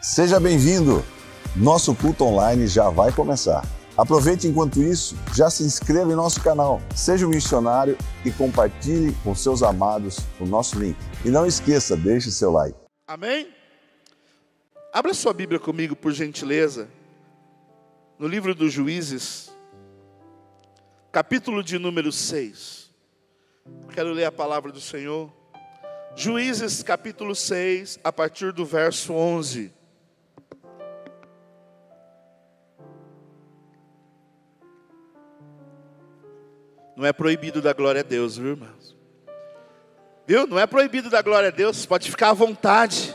Seja bem-vindo! Nosso culto online já vai começar. Aproveite enquanto isso, já se inscreva em nosso canal, seja um missionário e compartilhe com seus amados o nosso link. E não esqueça, deixe seu like. Amém? Abra sua Bíblia comigo, por gentileza, no livro dos Juízes, capítulo de número 6. Quero ler a palavra do Senhor. Juízes, capítulo 6, a partir do verso 11. Não é proibido dar glória a Deus, viu, irmãos? Viu? Não é proibido dar glória a Deus, pode ficar à vontade.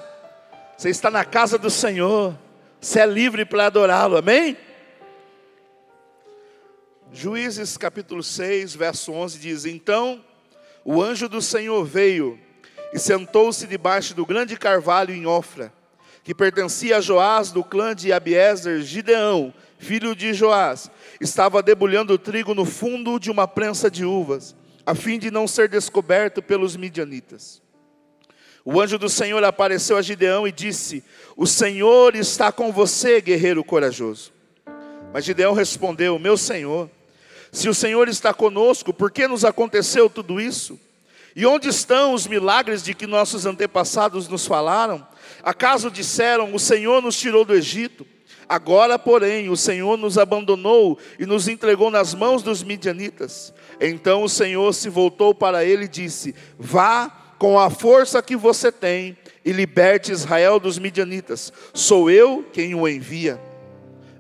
Você está na casa do Senhor, você é livre para adorá-lo, amém? Juízes capítulo 6, verso 11 diz: Então o anjo do Senhor veio e sentou-se debaixo do grande carvalho em Ofra, que pertencia a Joás do clã de Abiezer. Gideão, filho de Joás, estava debulhando o trigo no fundo de uma prensa de uvas, a fim de não ser descoberto pelos midianitas. O anjo do Senhor apareceu a Gideão e disse: O Senhor está com você, guerreiro corajoso. Mas Gideão respondeu: Meu Senhor, se o Senhor está conosco, por que nos aconteceu tudo isso? E onde estão os milagres de que nossos antepassados nos falaram? Acaso disseram: O Senhor nos tirou do Egito? Agora, porém, o Senhor nos abandonou e nos entregou nas mãos dos midianitas. Então o Senhor se voltou para ele e disse: Vá com a força que você tem e liberte Israel dos midianitas. Sou eu quem o envia.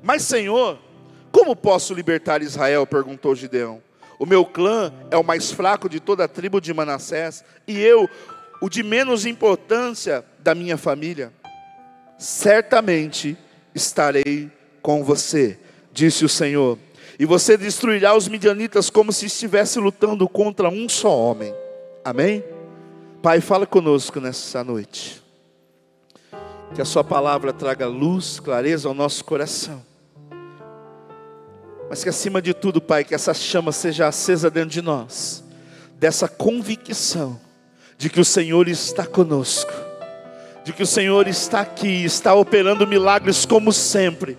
Mas, Senhor, como posso libertar Israel? Perguntou Gideão. O meu clã é o mais fraco de toda a tribo de Manassés, e eu, o de menos importância da minha família. Certamente estarei com você, disse o Senhor, e você destruirá os midianitas como se estivesse lutando contra um só homem. Amém? Pai, fala conosco nessa noite. Que a sua palavra traga luz, clareza ao nosso coração. Mas que acima de tudo, Pai, que essa chama seja acesa dentro de nós, dessa convicção de que o Senhor está conosco, de que o Senhor está aqui, está operando milagres como sempre,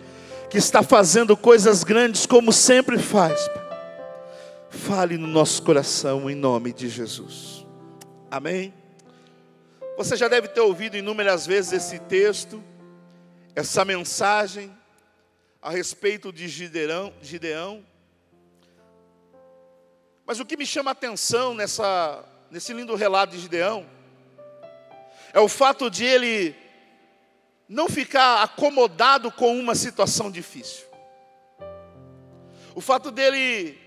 que está fazendo coisas grandes como sempre faz, Pai. Fale no nosso coração em nome de Jesus. Amém? Você já deve ter ouvido inúmeras vezes esse texto, essa mensagem a respeito de Gideão. Mas o que me chama a atenção nesse lindo relato de Gideão é o fato de ele não ficar acomodado com uma situação difícil. O fato dele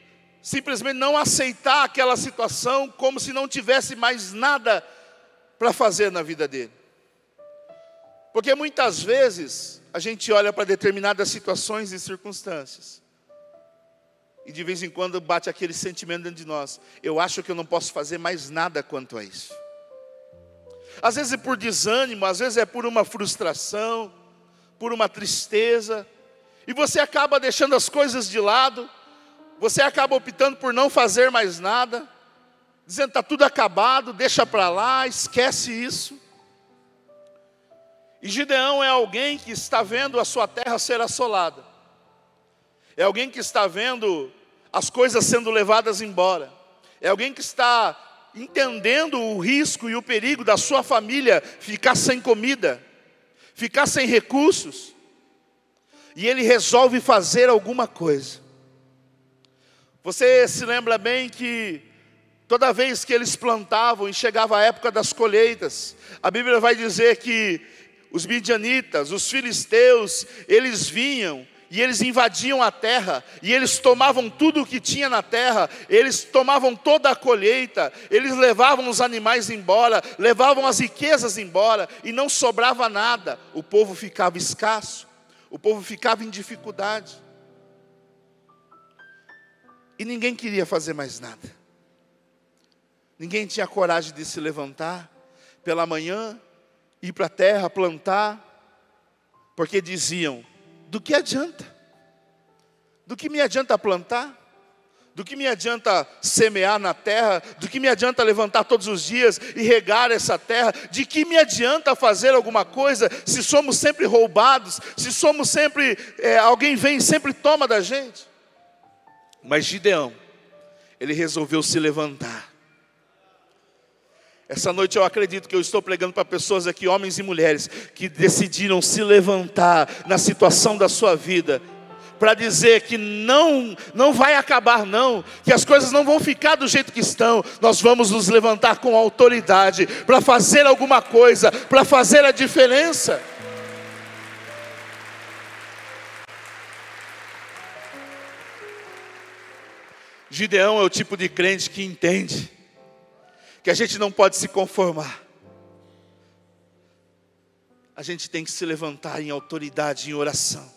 simplesmente não aceitar aquela situação como se não tivesse mais nada para fazer na vida dele. Porque muitas vezes a gente olha para determinadas situações e circunstâncias e de vez em quando bate aquele sentimento dentro de nós: eu acho que eu não posso fazer mais nada quanto a isso. Às vezes é por desânimo, às vezes é por uma frustração, por uma tristeza, e você acaba deixando as coisas de lado, você acaba optando por não fazer mais nada, dizendo: está tudo acabado, deixa para lá, esquece isso. E Gideão é alguém que está vendo a sua terra ser assolada, é alguém que está vendo as coisas sendo levadas embora, é alguém que está entendendo o risco e o perigo da sua família ficar sem comida, ficar sem recursos, e ele resolve fazer alguma coisa. Você se lembra bem que toda vez que eles plantavam e chegava a época das colheitas, a Bíblia vai dizer que os midianitas, os filisteus, eles vinham e eles invadiam a terra, e eles tomavam tudo o que tinha na terra, eles tomavam toda a colheita, eles levavam os animais embora, levavam as riquezas embora, e não sobrava nada. O povo ficava escasso, o povo ficava em dificuldade, e ninguém queria fazer mais nada. Ninguém tinha coragem de se levantar pela manhã, ir para a terra, plantar, porque diziam: do que adianta? Do que me adianta plantar? Do que me adianta semear na terra? Do que me adianta levantar todos os dias e regar essa terra? De que me adianta fazer alguma coisa se somos sempre roubados? Se somos sempre, alguém vem e sempre toma da gente? Mas Gideão, ele resolveu se levantar. Essa noite eu acredito que eu estou pregando para pessoas aqui, homens e mulheres, que decidiram se levantar na situação da sua vida, para dizer que não vai acabar não, que as coisas não vão ficar do jeito que estão. Nós vamos nos levantar com autoridade, para fazer alguma coisa, para fazer a diferença. Gideão é o tipo de crente que entende que a gente não pode se conformar. A gente tem que se levantar em autoridade, em oração.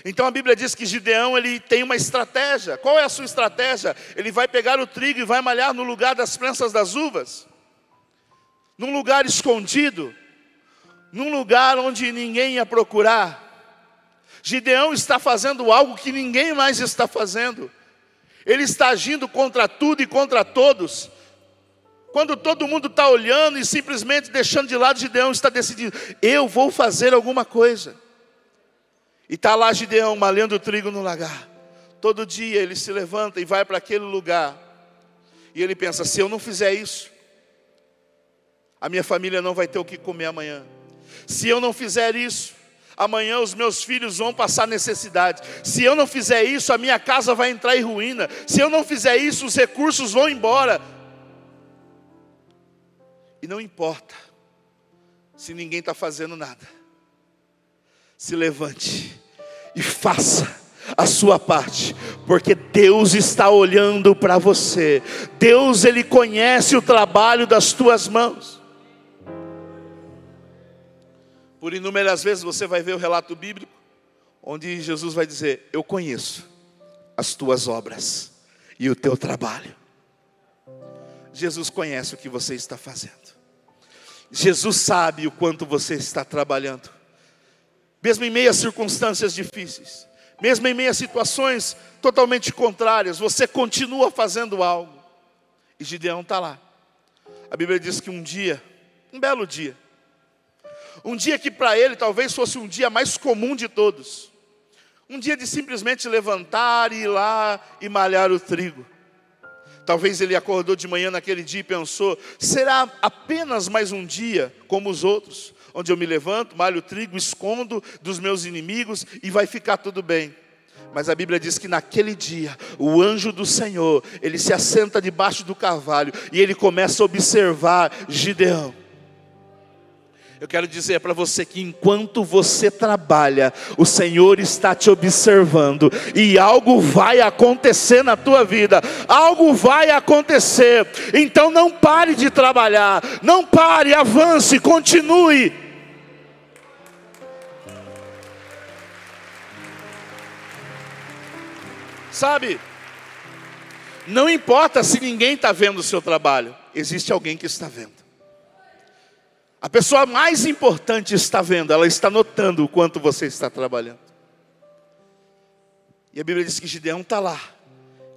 Então a Bíblia diz que Gideão, ele tem uma estratégia. Qual é a sua estratégia? Ele vai pegar o trigo e vai malhar no lugar das prensas das uvas, num lugar escondido, num lugar onde ninguém ia procurar. Gideão está fazendo algo que ninguém mais está fazendo. Ele está agindo contra tudo e contra todos. Quando todo mundo está olhando e simplesmente deixando de lado, Gideão está decidindo: eu vou fazer alguma coisa. E está lá Gideão malhando o trigo no lagar. Todo dia ele se levanta e vai para aquele lugar. E ele pensa: se eu não fizer isso, a minha família não vai ter o que comer amanhã. Se eu não fizer isso, amanhã os meus filhos vão passar necessidade. Se eu não fizer isso, a minha casa vai entrar em ruína. Se eu não fizer isso, os recursos vão embora. E não importa se ninguém está fazendo nada. Se levante e faça a sua parte, porque Deus está olhando para você. Deus, Ele conhece o trabalho das tuas mãos. Por inúmeras vezes você vai ver o relato bíblico, onde Jesus vai dizer: eu conheço as tuas obras e o teu trabalho. Jesus conhece o que você está fazendo. Jesus sabe o quanto você está trabalhando. Mesmo em meio a circunstâncias difíceis, mesmo em meio a situações totalmente contrárias, você continua fazendo algo. E Gideão está lá. A Bíblia diz que um dia, um belo dia, um dia que para ele talvez fosse um dia mais comum de todos, um dia de simplesmente levantar e ir lá e malhar o trigo. Talvez ele acordou de manhã naquele dia e pensou: será apenas mais um dia como os outros, onde eu me levanto, malho o trigo, escondo dos meus inimigos e vai ficar tudo bem. Mas a Bíblia diz que naquele dia, o anjo do Senhor, ele se assenta debaixo do carvalho e ele começa a observar Gideão. Eu quero dizer para você que enquanto você trabalha, o Senhor está te observando, e algo vai acontecer na tua vida, algo vai acontecer. Então não pare de trabalhar, não pare, avance, continue. Sabe, não importa se ninguém está vendo o seu trabalho, existe alguém que está vendo. A pessoa mais importante está vendo, ela está notando o quanto você está trabalhando. E a Bíblia diz que Gideão está lá,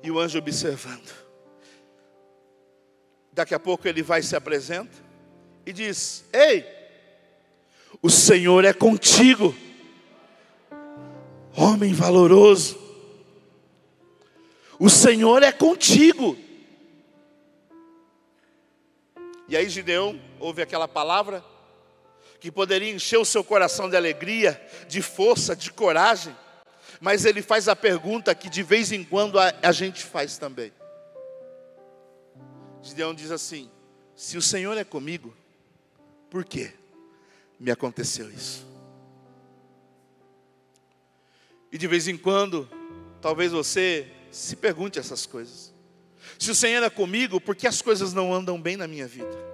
e o anjo observando. Daqui a pouco ele vai e se apresenta, e diz: ei, o Senhor é contigo, homem valoroso. O Senhor é contigo. E aí Gideão ouve aquela palavra que poderia encher o seu coração de alegria, de força, de coragem. Mas ele faz a pergunta que de vez em quando a gente faz também. Gideão diz assim: se o Senhor é comigo, por que me aconteceu isso? E de vez em quando, talvez você se pergunte essas coisas. Se o Senhor é comigo, por que as coisas não andam bem na minha vida?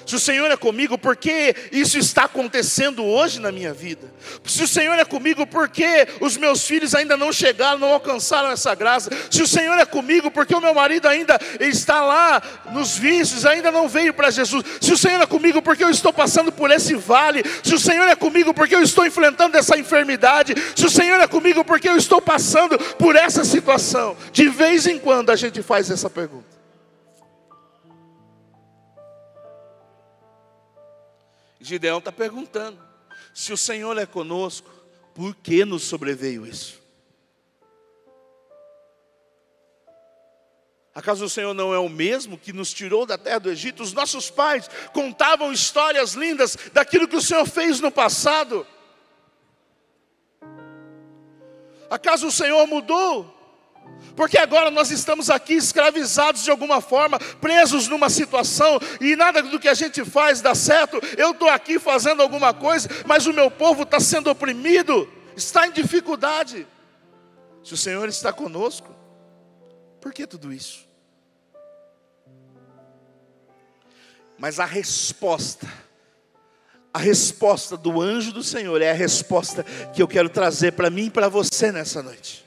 Se o Senhor é comigo, por que isso está acontecendo hoje na minha vida? Se o Senhor é comigo, por que os meus filhos ainda não chegaram, não alcançaram essa graça? Se o Senhor é comigo, por que o meu marido ainda está lá nos vícios, ainda não veio para Jesus? Se o Senhor é comigo, por que eu estou passando por esse vale? Se o Senhor é comigo, por que eu estou enfrentando essa enfermidade? Se o Senhor é comigo, por que eu estou passando por essa situação? De vez em quando a gente faz essa pergunta. Gideão está perguntando, se o Senhor é conosco, por que nos sobreveio isso? Acaso o Senhor não é o mesmo que nos tirou da terra do Egito? Os nossos pais contavam histórias lindas daquilo que o Senhor fez no passado. Acaso o Senhor mudou? Porque agora nós estamos aqui escravizados de alguma forma, presos numa situação, e nada do que a gente faz dá certo. Eu estou aqui fazendo alguma coisa, mas o meu povo está sendo oprimido, está em dificuldade. Se o Senhor está conosco, por que tudo isso? Mas a resposta do anjo do Senhor é a resposta que eu quero trazer para mim e para você nessa noite.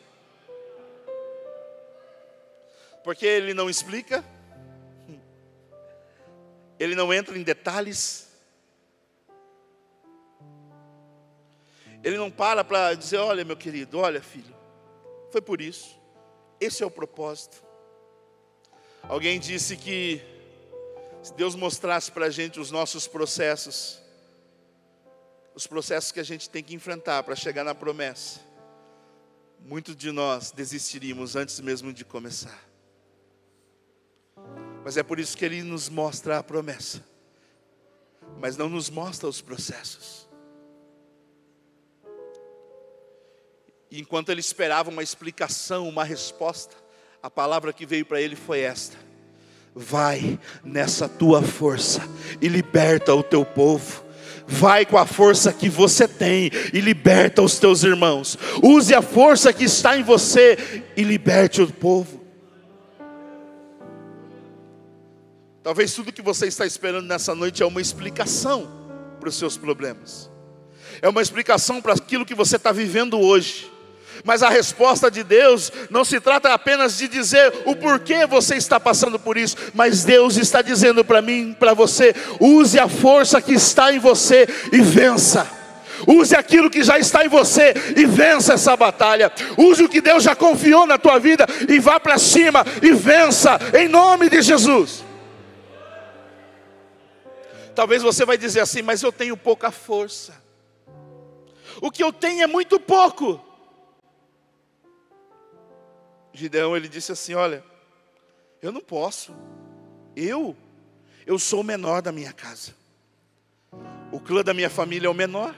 Porque ele não explica, ele não entra em detalhes, ele não para dizer, olha meu querido, olha filho, foi por isso, esse é o propósito. Alguém disse que se Deus mostrasse para a gente os nossos processos, os processos que a gente tem que enfrentar para chegar na promessa, muitos de nós desistiríamos antes mesmo de começar. Mas é por isso que Ele nos mostra a promessa, mas não nos mostra os processos. E enquanto ele esperava uma explicação, uma resposta, a palavra que veio para ele foi esta: vai nessa tua força e liberta o teu povo. Vai com a força que você tem e liberta os teus irmãos. Use a força que está em você e liberte o povo. Talvez tudo que você está esperando nessa noite é uma explicação para os seus problemas. É uma explicação para aquilo que você está vivendo hoje. Mas a resposta de Deus não se trata apenas de dizer o porquê você está passando por isso. Mas Deus está dizendo para mim, para você: use a força que está em você e vença. Use aquilo que já está em você e vença essa batalha. Use o que Deus já confiou na tua vida e vá para cima e vença, em nome de Jesus. Talvez você vai dizer assim, mas eu tenho pouca força. O que eu tenho é muito pouco. Gideão, ele disse assim, olha, eu não posso. Eu sou o menor da minha casa. O clã da minha família é o menor.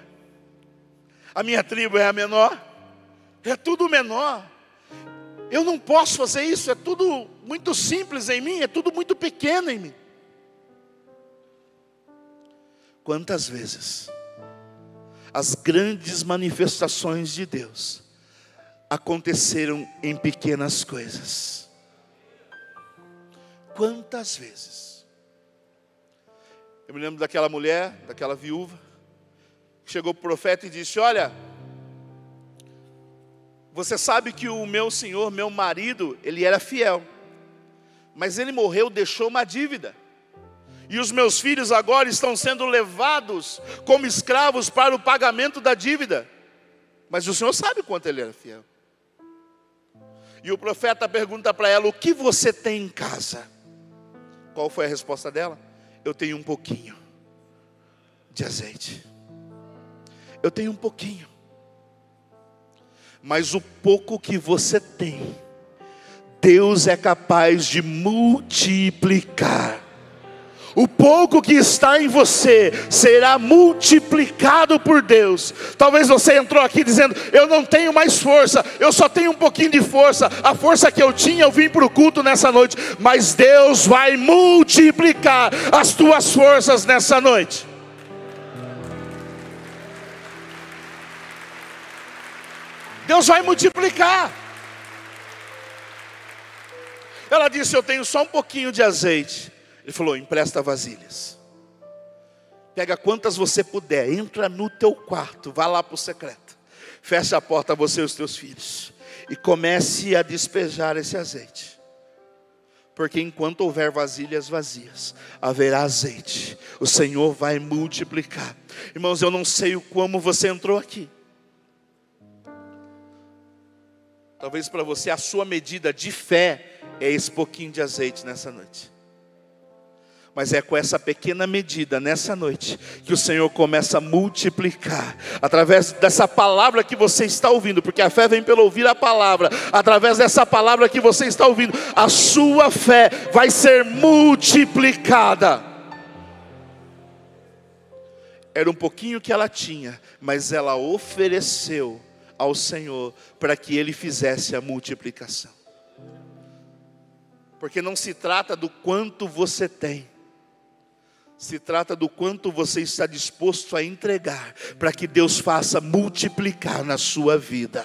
A minha tribo é a menor. É tudo menor. Eu não posso fazer isso, é tudo muito simples em mim, é tudo muito pequeno em mim. Quantas vezes as grandes manifestações de Deus aconteceram em pequenas coisas? Quantas vezes? Eu me lembro daquela mulher, daquela viúva, que chegou para o profeta e disse, olha, você sabe que o meu senhor, meu marido, ele era fiel, mas ele morreu, deixou uma dívida. E os meus filhos agora estão sendo levados como escravos para o pagamento da dívida. Mas o Senhor sabe quanto ele era fiel. E o profeta pergunta para ela, o que você tem em casa? Qual foi a resposta dela? Eu tenho um pouquinho de azeite. Eu tenho um pouquinho. Mas o pouco que você tem, Deus é capaz de multiplicar. O pouco que está em você será multiplicado por Deus. Talvez você entrou aqui dizendo, eu não tenho mais força, eu só tenho um pouquinho de força. A força que eu tinha, eu vim para o culto nessa noite. Mas Deus vai multiplicar as tuas forças nessa noite. Deus vai multiplicar. Ela disse, eu tenho só um pouquinho de azeite. Ele falou, empresta vasilhas. Pega quantas você puder, entra no teu quarto, vá lá para o secreto, fecha a porta a você e os teus filhos, e comece a despejar esse azeite. Porque enquanto houver vasilhas vazias, haverá azeite. O Senhor vai multiplicar. Irmãos, eu não sei como você entrou aqui. Talvez para você a sua medida de fé é esse pouquinho de azeite nessa noite. Mas é com essa pequena medida nessa noite que o Senhor começa a multiplicar. Através dessa palavra que você está ouvindo. Porque a fé vem pelo ouvir a palavra. Através dessa palavra que você está ouvindo, a sua fé vai ser multiplicada. Era um pouquinho que ela tinha, mas ela ofereceu ao Senhor para que Ele fizesse a multiplicação. Porque não se trata do quanto você tem. Se trata do quanto você está disposto a entregar para que Deus faça multiplicar na sua vida.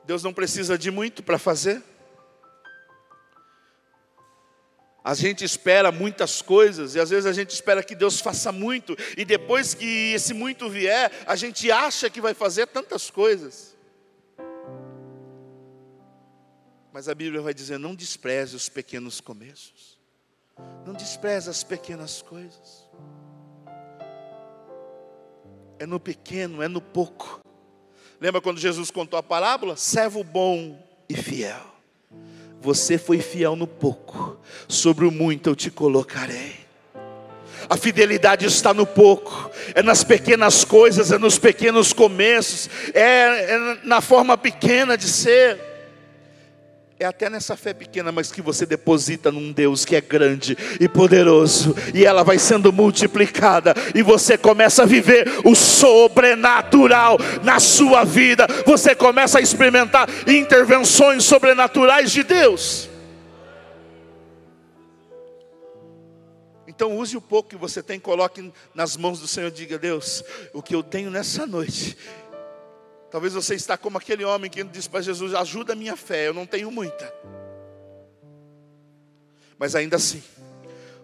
Deus não precisa de muito para fazer. A gente espera muitas coisas e às vezes a gente espera que Deus faça muito, e depois que esse muito vier, a gente acha que vai fazer tantas coisas. Mas a Bíblia vai dizer: não despreze os pequenos começos. Não despreze as pequenas coisas. É no pequeno, é no pouco. Lembra quando Jesus contou a parábola? Servo bom e fiel. Você foi fiel no pouco, sobre o muito eu te colocarei. A fidelidade está no pouco, é nas pequenas coisas, é nos pequenos começos, é na forma pequena de ser. É até nessa fé pequena, mas que você deposita num Deus que é grande e poderoso, e ela vai sendo multiplicada, e você começa a viver o sobrenatural na sua vida. Você começa a experimentar intervenções sobrenaturais de Deus. Então use o pouco que você tem, coloque nas mãos do Senhor. Diga: Deus, o que eu tenho nessa noite. Talvez você está como aquele homem que disse para Jesus: ajuda a minha fé, eu não tenho muita. Mas ainda assim,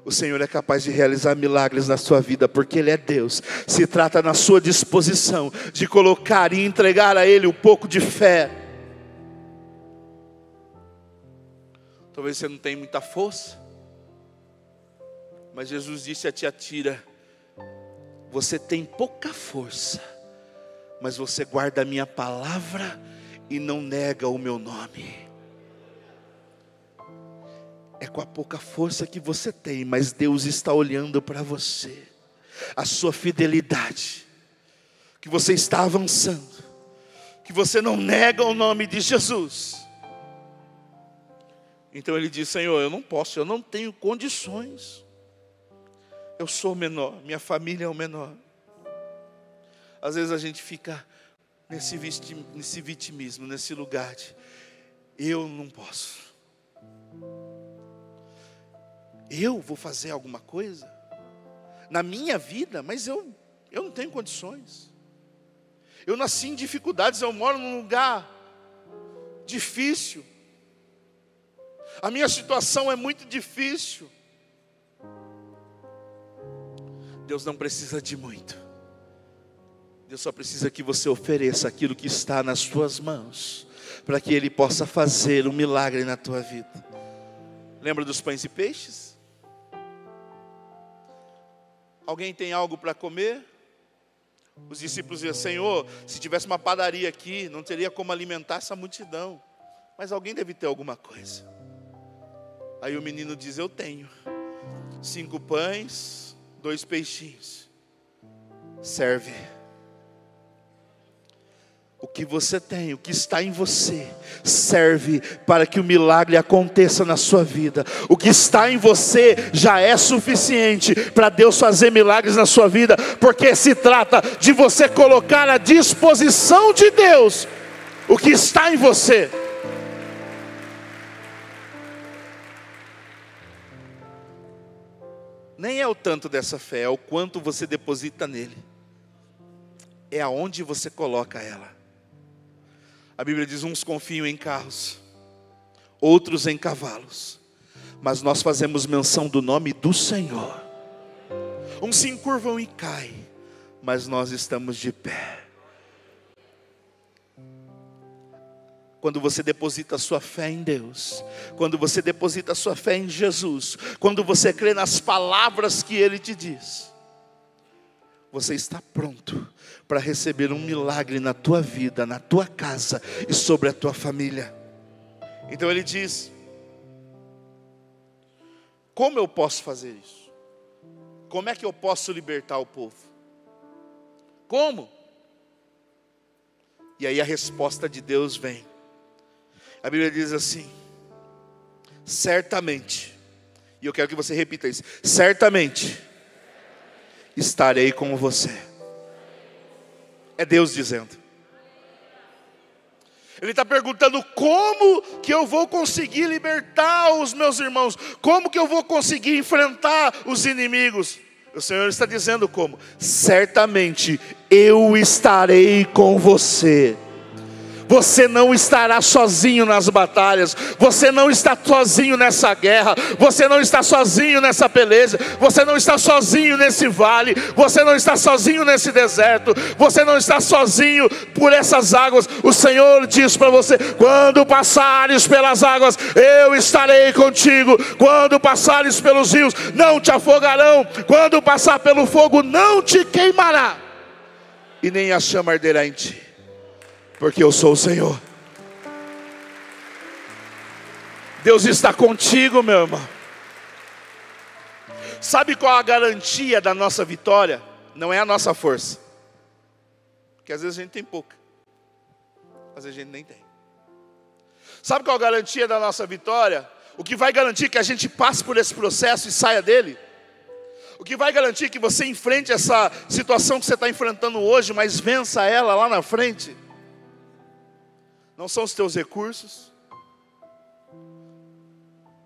o Senhor é capaz de realizar milagres na sua vida, porque Ele é Deus. Se trata na sua disposição de colocar e entregar a Ele um pouco de fé. Talvez você não tenha muita força, mas Jesus disse a Tiatira: você tem pouca força, mas você guarda a minha palavra e não nega o meu nome. É com a pouca força que você tem, mas Deus está olhando para você, a sua fidelidade, que você está avançando, que você não nega o nome de Jesus. Então ele diz: Senhor, eu não posso, eu não tenho condições. Eu sou o menor, minha família é o menor. Às vezes a gente fica nesse vitimismo, nesse lugar de eu não posso. Eu vou fazer alguma coisa na minha vida, mas eu não tenho condições. Eu nasci em dificuldades, eu moro num lugar difícil. A minha situação é muito difícil. Deus não precisa de muito. Deus só precisa que você ofereça aquilo que está nas suas mãos, para que Ele possa fazer um milagre na tua vida. Lembra dos pães e peixes? Alguém tem algo para comer? Os discípulos diziam: Senhor, se tivesse uma padaria aqui, não teria como alimentar essa multidão. Mas alguém deve ter alguma coisa. Aí o menino diz: eu tenho 5 pães, 2 peixinhos. Serve. O que você tem, o que está em você, serve para que o milagre aconteça na sua vida. O que está em você já é suficiente para Deus fazer milagres na sua vida, porque se trata de você colocar à disposição de Deus o que está em você. Nem é o tanto dessa fé, é o quanto você deposita nele. É aonde você coloca ela. A Bíblia diz: uns confiam em carros, outros em cavalos, mas nós fazemos menção do nome do Senhor. Uns se encurvam e caem, mas nós estamos de pé. Quando você deposita a sua fé em Deus, quando você deposita a sua fé em Jesus, quando você crê nas palavras que Ele te diz, você está pronto para receber um milagre na tua vida, na tua casa e sobre a tua família. Então Ele diz: como eu posso fazer isso? Como é que eu posso libertar o povo? Como? E aí a resposta de Deus vem. A Bíblia diz assim: certamente, e eu quero que você repita isso: certamente estarei com você. É Deus dizendo. Ele está perguntando: como que eu vou conseguir libertar os meus irmãos? Como que eu vou conseguir enfrentar os inimigos? O Senhor está dizendo como: certamente eu estarei com você. Você não estará sozinho nas batalhas, você não está sozinho nessa guerra, você não está sozinho nessa peleja, você não está sozinho nesse vale, você não está sozinho nesse deserto, você não está sozinho por essas águas. O Senhor diz para você: quando passares pelas águas, eu estarei contigo. Quando passares pelos rios, não te afogarão. Quando passar pelo fogo, não te queimará, e nem a chama arderá em ti. Porque eu sou o Senhor. Deus está contigo, meu irmão. Sabe qual a garantia da nossa vitória? Não é a nossa força, porque às vezes a gente tem pouca, às vezes a gente nem tem. Sabe qual a garantia da nossa vitória? O que vai garantir que a gente passe por esse processo e saia dele? O que vai garantir que você enfrente essa situação que você está enfrentando hoje, mas vença ela lá na frente? Não são os teus recursos,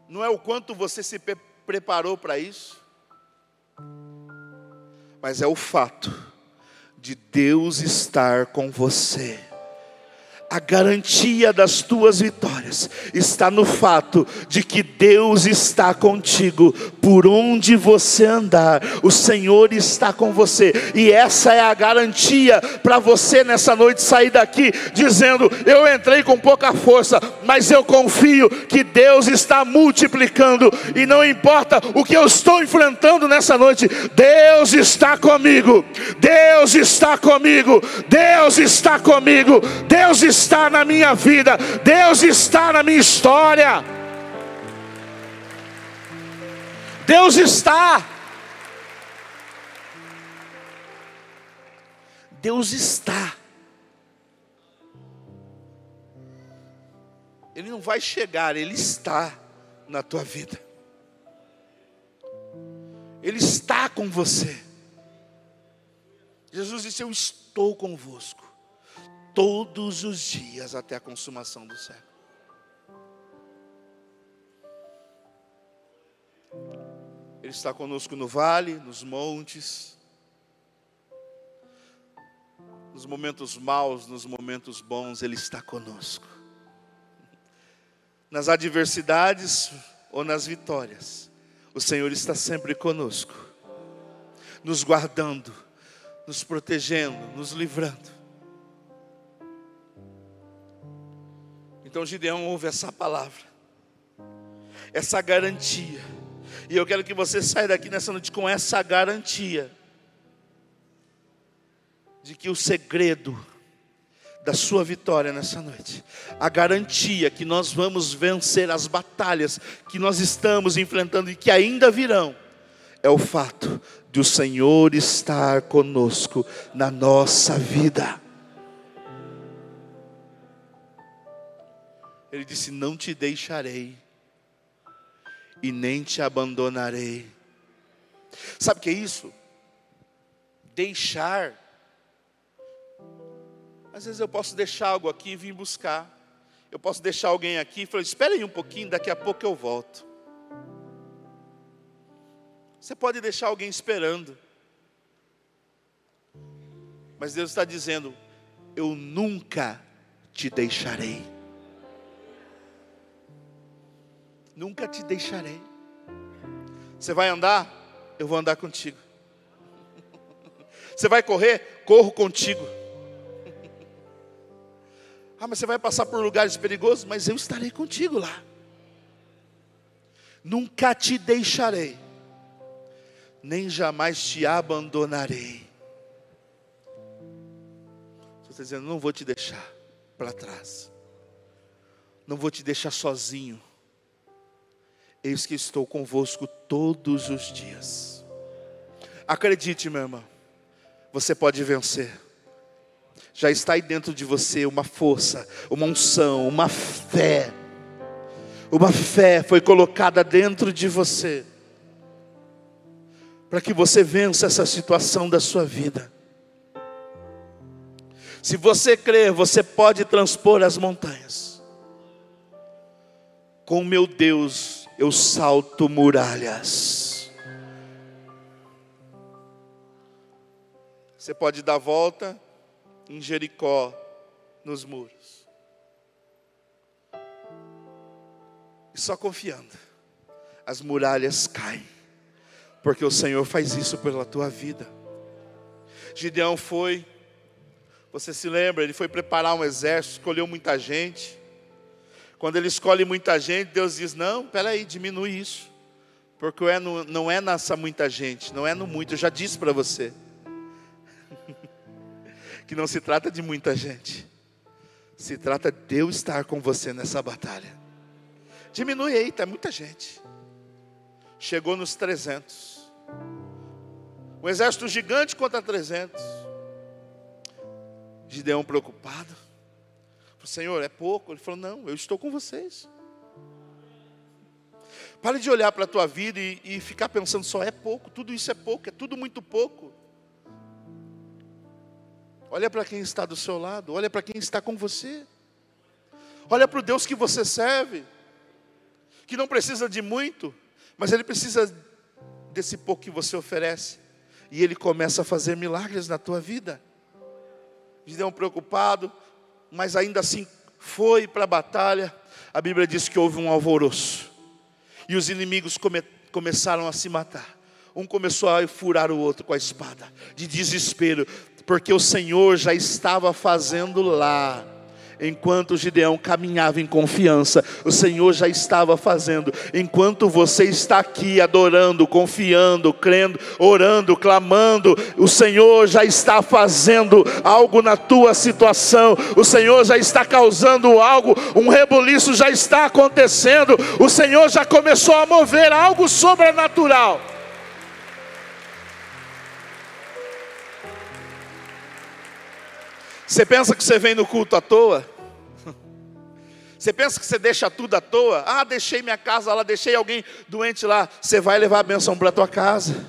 não é o quanto você se preparou para isso, mas é o fato de Deus estar com você. A garantia das tuas vitórias está no fato de que Deus está contigo. Por onde você andar, o Senhor está com você. E essa é a garantia para você nessa noite sair daqui dizendo: eu entrei com pouca força, mas eu confio que Deus está multiplicando. E não importa o que eu estou enfrentando nessa noite, Deus está comigo. Deus está comigo. Deus está comigo. Deus está na minha vida, Deus está na minha história. Deus está. Deus está. Ele não vai chegar, Ele está na tua vida. Ele está com você. Jesus disse: eu estou convosco todos os dias até a consumação do século. Ele está conosco no vale, nos montes, nos momentos maus, nos momentos bons, Ele está conosco. Nas adversidades ou nas vitórias, o Senhor está sempre conosco, nos guardando, nos protegendo, nos livrando. Então Gideão ouve essa palavra, essa garantia, e eu quero que você saia daqui nessa noite com essa garantia, de que o segredo da sua vitória nessa noite, a garantia que nós vamos vencer as batalhas que nós estamos enfrentando e que ainda virão, é o fato de o Senhor estar conosco na nossa vida. Ele disse: não te deixarei e nem te abandonarei. Sabe o que é isso? Deixar. Às vezes eu posso deixar algo aqui e vir buscar. Eu posso deixar alguém aqui e falar: espera aí um pouquinho, daqui a pouco eu volto. Você pode deixar alguém esperando, mas Deus está dizendo: eu nunca te deixarei. Nunca te deixarei. Você vai andar? Eu vou andar contigo. Você vai correr? Corro contigo. Ah, mas você vai passar por lugares perigosos? Mas eu estarei contigo lá. Nunca te deixarei, nem jamais te abandonarei. Você está dizendo, não vou te deixar para trás. Não vou te deixar sozinho. Eis que estou convosco todos os dias. Acredite, meu irmão, você pode vencer. Já está aí dentro de você uma força, uma unção, uma fé. Uma fé foi colocada dentro de você, para que você vença essa situação da sua vida. Se você crer, você pode transpor as montanhas. Com meu Deus, eu salto muralhas. Você pode dar volta em Jericó, nos muros. E só confiando, as muralhas caem, porque o Senhor faz isso pela tua vida. Gideão foi, você se lembra, ele foi preparar um exército, escolheu muita gente. Quando ele escolhe muita gente, Deus diz, não, peraí, diminui isso. Porque não é nessa muita gente, não é no muito, eu já disse para você. Que não se trata de muita gente. Se trata de Deus estar com você nessa batalha. Diminui aí, tá muita gente. Chegou nos 300. Um exército gigante contra 300. Gideão preocupado. Falou, Senhor, é pouco? Ele falou, não, eu estou com vocês. Pare de olhar para a tua vida e ficar pensando só, é pouco, tudo isso é pouco, é tudo muito pouco. Olha para quem está do seu lado, olha para quem está com você. Olha para o Deus que você serve, que não precisa de muito, mas Ele precisa desse pouco que você oferece. E Ele começa a fazer milagres na tua vida. Gideão preocupado, mas ainda assim foi para a batalha. A Bíblia diz que houve um alvoroço. E os inimigos começaram a se matar. Um começou a furar o outro com a espada, de desespero, porque o Senhor já estava fazendo lá. Enquanto Gideão caminhava em confiança, o Senhor já estava fazendo. Enquanto você está aqui adorando, confiando, crendo, orando, clamando, o Senhor já está fazendo algo na tua situação. O Senhor já está causando algo, um rebuliço já está acontecendo. O Senhor já começou a mover algo sobrenatural. Você pensa que você vem no culto à toa? Você pensa que você deixa tudo à toa? Ah, deixei minha casa lá, deixei alguém doente lá. Você vai levar a bênção para a tua casa.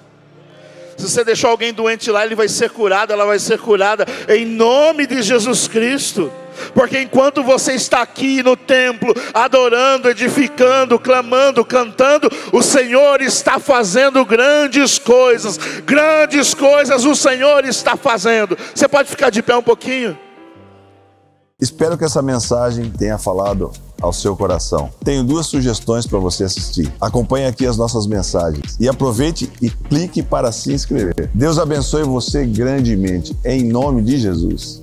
Se você deixou alguém doente lá, ele vai ser curado, ela vai ser curada, em nome de Jesus Cristo. Porque enquanto você está aqui no templo, adorando, edificando, clamando, cantando, o Senhor está fazendo grandes coisas o Senhor está fazendo. Você pode ficar de pé um pouquinho? Espero que essa mensagem tenha falado ao seu coração. Tenho 2 sugestões para você assistir. Acompanhe aqui as nossas mensagens e aproveite e clique para se inscrever. Deus abençoe você grandemente, em nome de Jesus.